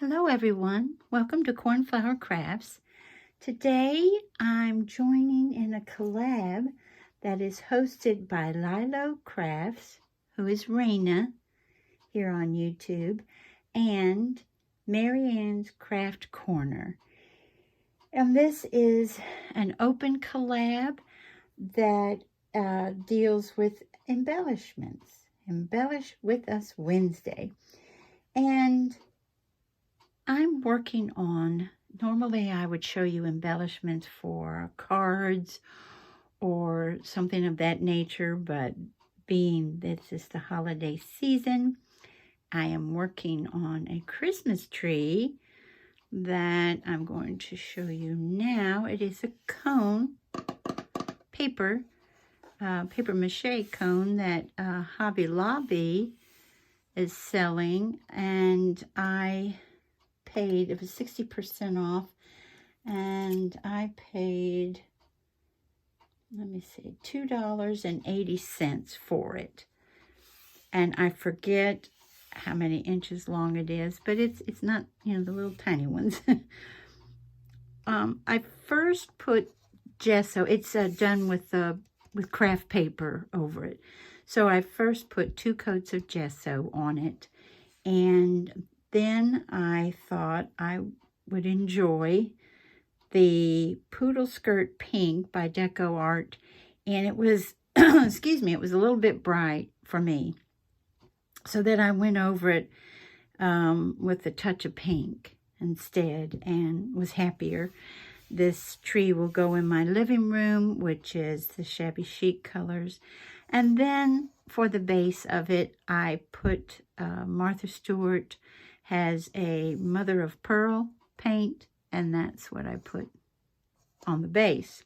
Hello everyone, welcome to Cornflower Crafts. Today I'm joining in a collab that is hosted by Lylocrafts, who is Raina here on YouTube, and Marianne's Craft Corner. And this is an open collab that deals with embellishments. Embellish with Us Wednesday. And I'm working on, normally I would show you embellishments for cards or something of that nature, but being this is the holiday season, I am working on a Christmas tree that I'm going to show you now. It is a cone, paper mache cone that Hobby Lobby is selling, and I paid, it was 60% off, and I paid, let me see, $2.80 for it. And I forget how many inches long it is, but it's not, you know, the little tiny ones. I first put gesso. It's done with craft paper over it. So I first put 2 coats of gesso on it, and then I thought I would enjoy the Poodle Skirt Pink by Deco Art, and it was, excuse me, it was a little bit bright for me. So then I went over it with a touch of pink instead and was happier. This tree will go in my living room, which is the shabby chic colors. And then for the base of it, I put Martha Stewart has a mother of pearl paint, and that's what I put on the base.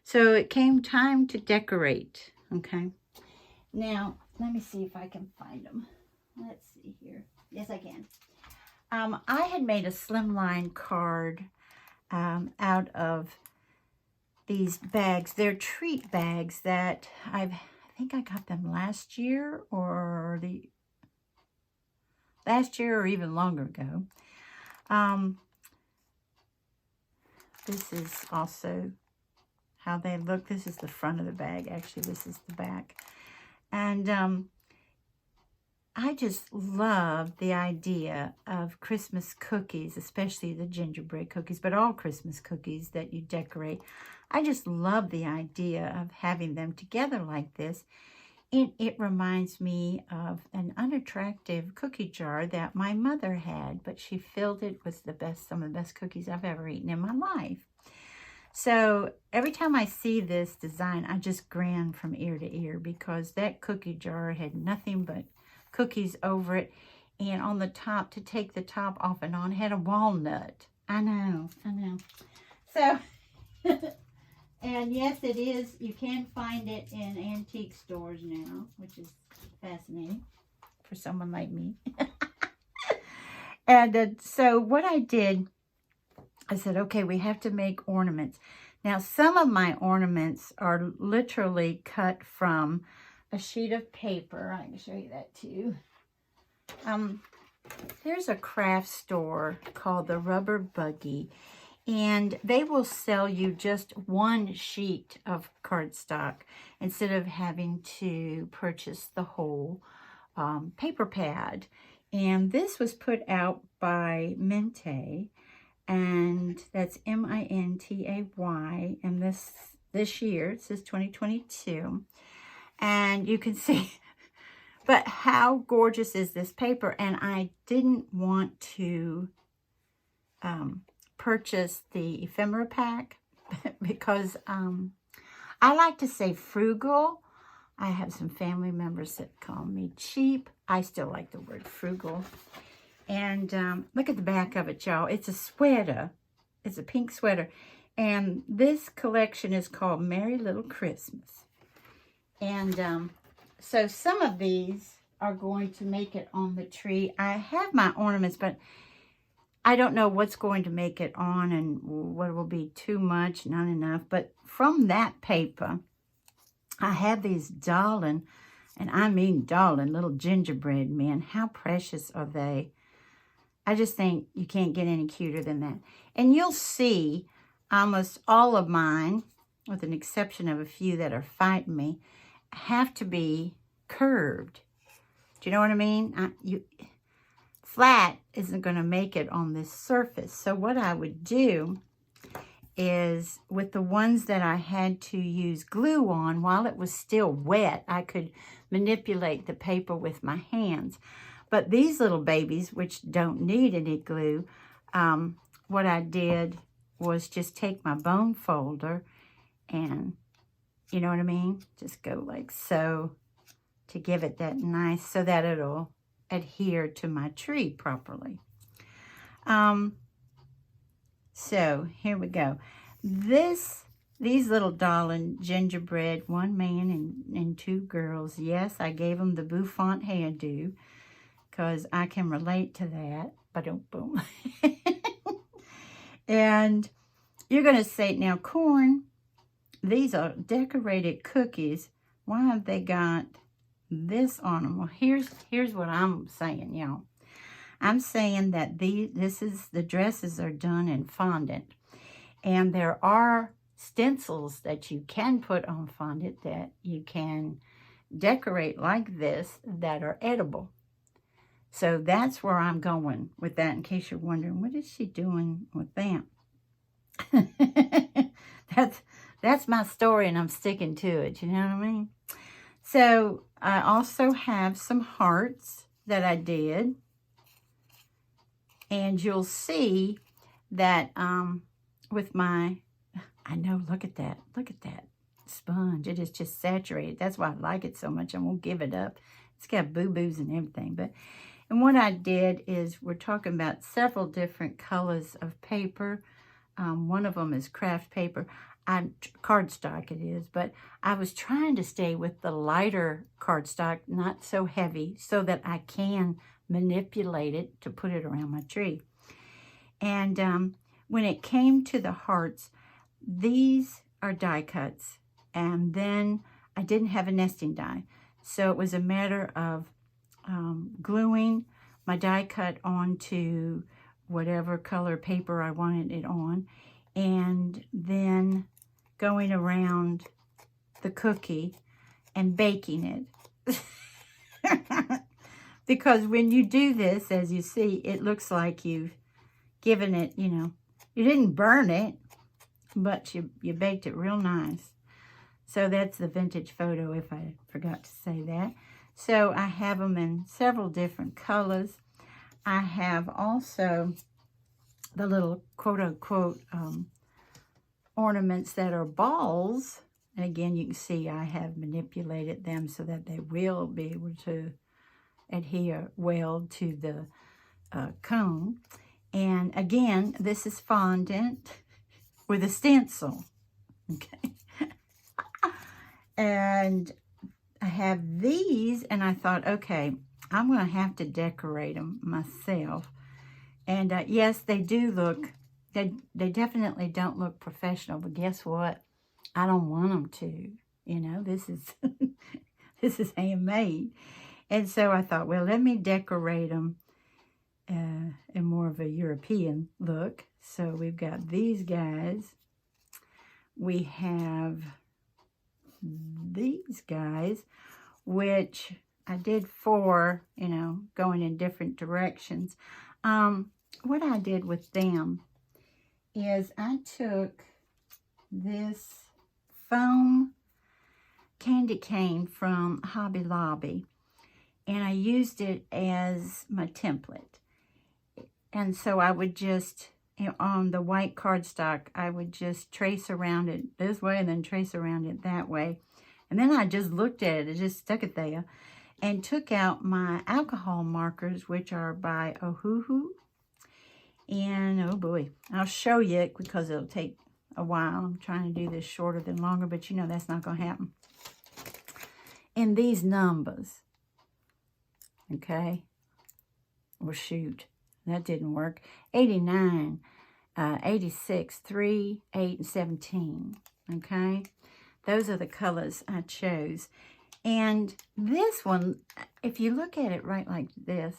So it came time to decorate, okay? Now, let me see if I can find them. Let's see here. Yes, I can. I had made a slimline card out of these bags. They're treat bags that I think I got them last year or even longer ago. This is also how they look. This is the front of the bag. Actually, this is the back. And I just love the idea of Christmas cookies, especially the gingerbread cookies, but all Christmas cookies that you decorate. I just love the idea of having them together like this. It reminds me of an unattractive cookie jar that my mother had, but she filled it with some of the best cookies I've ever eaten in my life. So every time I see this design, I just grin from ear to ear, because that cookie jar had nothing but cookies over it. And on the top, to take the top off and on, had a walnut. I know. So, and yes, it is. You can find it in antique stores now, which is fascinating for someone like me. And so what I did, I said, okay, we have to make ornaments. Now, some of my ornaments are literally cut from a sheet of paper. I can show you that too. There's a craft store called the Rubber Buggy, and they will sell you just one sheet of cardstock instead of having to purchase the whole paper pad. And this was put out by Mente, and that's M-I-N-T-A-Y, and this year, it says 2022. And you can see, but how gorgeous is this paper? And I didn't want to purchase the ephemera pack because I like to say frugal. I have some family members that call me cheap. I still like the word frugal. And look at the back of it, y'all. It's a sweater. It's a pink sweater. And this collection is called Merry Little Christmas. And so some of these are going to make it on the tree. I have my ornaments, but I don't know what's going to make it on and what will be too much, not enough. But from that paper, I have these darling, and I mean darling, little gingerbread men. How precious are they? I just think you can't get any cuter than that. And you'll see almost all of mine, with an exception of a few that are fighting me, have to be curved. Do you know what I mean? Flat isn't going to make it on this surface. So what I would do is, with the ones that I had to use glue on, while it was still wet, I could manipulate the paper with my hands. But these little babies, which don't need any glue, what I did was just take my bone folder and, you know what I mean? Just go like so to give it that nice, so that it'll adhere to my tree properly. So here we go. These little darling gingerbread, one man and two girls. Yes, I gave them the bouffant hairdo because I can relate to that. Ba-dum-boom. And you're going to say, now, Corn, these are decorated cookies. Why have they got this on them? Well, here's what I'm saying, y'all. I'm saying that the dresses are done in fondant. And there are stencils that you can put on fondant that you can decorate like this that are edible. So that's where I'm going with that, in case you're wondering, what is she doing with that? That's my story, and I'm sticking to it, you know what I mean? So I also have some hearts that I did. And you'll see that with my, I know, look at that sponge. It is just saturated. That's why I like it so much. I won't give it up. It's got boo-boos and everything. And what I did is, we're talking about several different colors of paper. One of them is craft paper. Cardstock it is, but I was trying to stay with the lighter cardstock, not so heavy, so that I can manipulate it to put it around my tree. And when it came to the hearts, these are die cuts, and then I didn't have a nesting die, so it was a matter of gluing my die cut onto whatever color paper I wanted it on, and then going around the cookie and baking it. Because when you do this, as you see, it looks like you've given it, you know, you didn't burn it, but you baked it real nice. So that's the vintage photo, if I forgot to say that. So I have them in several different colors. I have also the little quote-unquote ornaments that are balls. And again, you can see I have manipulated them so that they will be able to adhere well to the cone. And again, this is fondant with a stencil. Okay. And I have these, and I thought, okay, I'm going to have to decorate them myself. And yes, they do look, they definitely don't look professional, but guess what? I don't want them to. You know, this is this is handmade. And so I thought, well, let me decorate them in more of a European look. So we've got these guys. We have these guys, which I did for, you know, going in different directions. What I did with them is I took this foam candy cane from Hobby Lobby, and I used it as my template. And so I would just, you know, on the white cardstock, I would just trace around it this way and then trace around it that way. And then I just looked at it, I just stuck it there, and took out my alcohol markers, which are by Ohuhu. And oh boy, I'll show you because it'll take a while. I'm trying to do this shorter than longer, but you know that's not going to happen. And these numbers, okay, well shoot, that didn't work. 89, 86, 3, 8, and 17, okay? Those are the colors I chose. And this one, if you look at it right like this,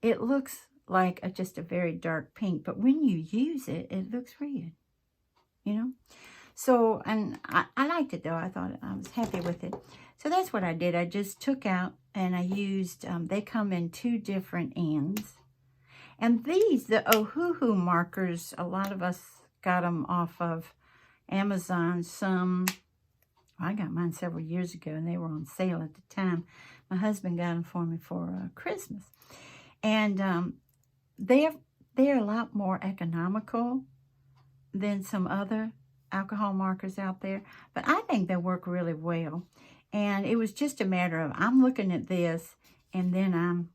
it looks like just a very dark pink, but when you use it, it looks red, you know. So, and I liked it though. I thought I was happy with it. So that's what I did. I just took out and I used, they come in 2 different ends. And these, the Ohuhu markers, a lot of us got them off of Amazon. I got mine several years ago and they were on sale at the time. My husband got them for me for Christmas. And they're a lot more economical than some other alcohol markers out there, but I think they work really well. And it was just a matter of, I'm looking at this and then I'm,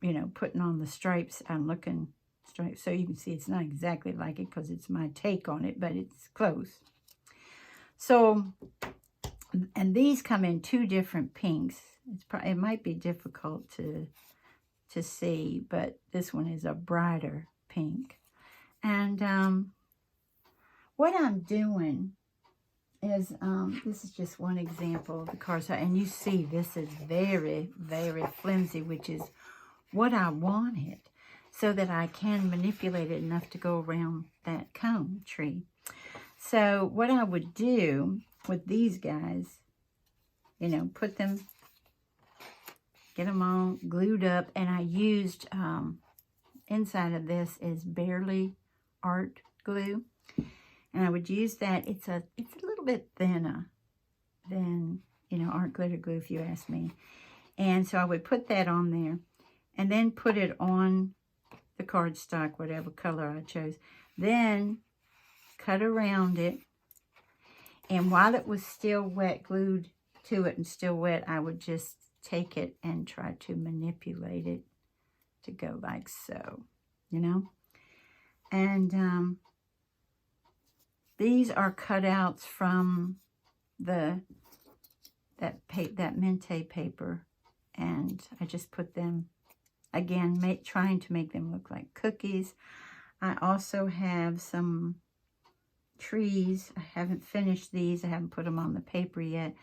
you know, putting on the stripes. I'm looking stripes, so you can see it's not exactly like it because it's my take on it, but it's close. So, and these come in 2 different pinks. It might be difficult to see, but this one is a brighter pink. And what I'm doing is, this is just one example of the cardstock, and you see this is very, very flimsy, which is what I wanted, so that I can manipulate it enough to go around that cone tree. So what I would do with these guys, you know, put them, get them all glued up, and I used, inside of this is Barely Art Glue. And I would use that. It's a little bit thinner than, you know, art glitter glue, if you ask me. And so I would put that on there and then put it on the cardstock, whatever color I chose. Then cut around it. And while it was still wet, glued to it and still wet, I would just take it and try to manipulate it to go like so, you know. And these are cutouts from that Mente paper, and I just put them, again, trying to make them look like cookies. I also have some trees. I haven't finished these. I haven't put them on the paper yet,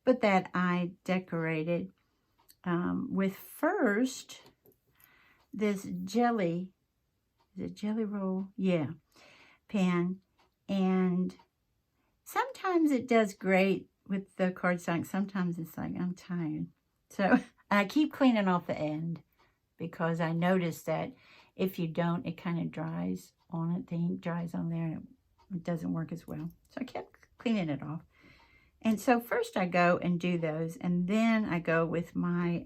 but that I decorated with first this jelly, is it jelly roll? Yeah, pen. And sometimes it does great with the cardstock. Sometimes it's like, I'm tired. So I keep cleaning off the end because I noticed that if you don't, it kind of dries on it. The ink dries on there and it doesn't work as well. So I kept cleaning it off. And so first I go and do those. And then I go with my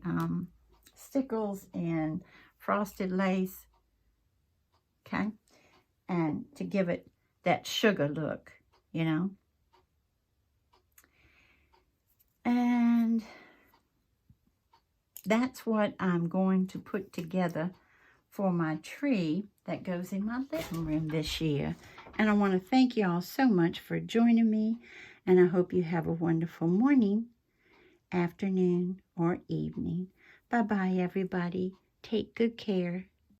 stickles and frosted lace. Okay. And to give it that sugar look, you know. And that's what I'm going to put together for my tree that goes in my living room this year. And I want to thank you all so much for joining me. And I hope you have a wonderful morning, afternoon, or evening. Bye-bye, everybody. Take good care.